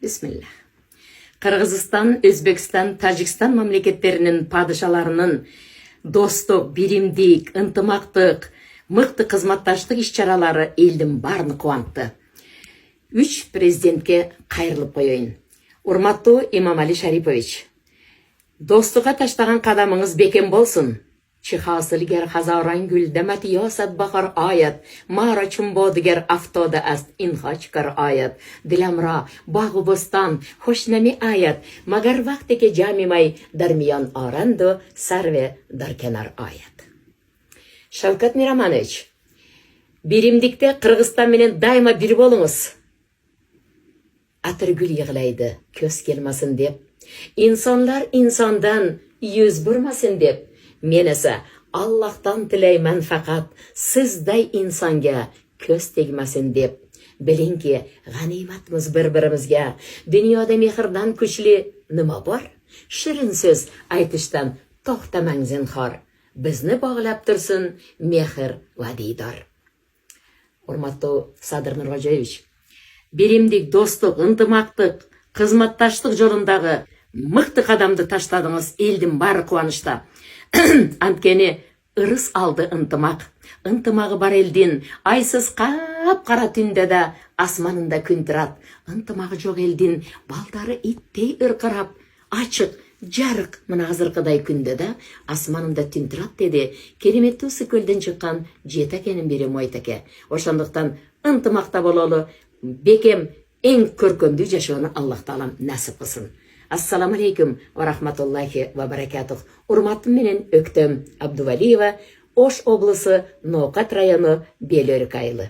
Бисмилlah. Кыргызстан, Өзбекстан, Тажикстан мамлекеттеринин падышаларынын достук, биримдик, ынтымактык, мыкты кызматташтык иш-чаралары элдин баарын кубантты. 3 президентке кайрылып коеюн. Урматтуу Имамали Шарипович, достукка таштаган кадамыңыз бекем болсун. Чихасыл гер хазаран гүлдемет ясад бахар аят, мара чумбо дигер автода аст инхачкар аят, диламра багу бостан хошнами аят, магар вақтеке жамимай дармиян аранду сарве даркенар аят. Шавкат Мираманович, биримдикте Кыргызстан менен дайыма бир болуңуз. Атыргүл йыгылайды, көз келмасын деп, инсандар инсандан yüz бурмасын деп, мен эсе Аллахтан тилеймен фақат сиздай инсанга көз тегмасын деп. Билинки, ганиматымыз bir-birimizga, dunyoda mehrdan kuchli nima bor? Shirin so'z aytishdan to'xtamang zinhor. Bizni bog'lab tursin mehr va diydor. Hurmatli Sadir Nurxo'jayevich, биримдик, достук, ынтымактык, кызматташтык жолундагы мыкты кадамды таштадыңыз, элдин баары кубанычта. Анткени ырыс алды ынтымак. Ынтымагы бар элдин айсыз кап-кара түндө да асманында күн турат. Ынтымагы жок элдин балдары иттей ыркырап, ачык, жарык мына азыркыдай күндө да асманында түн турат деди кереметтүү Көлдөн чыккан жетекенин бири Мойтеке. Ошондуктан ынтымакта бололу, бекем эң көркөмдүү жашоону Аллах таалам насип кылсын. Ассаламу алейкум ва рахматуллахи ва баракатух. Урматтым менен Өктөм Абдувалиева, Ош облысы, Ноокат району, Белөрүк айылы.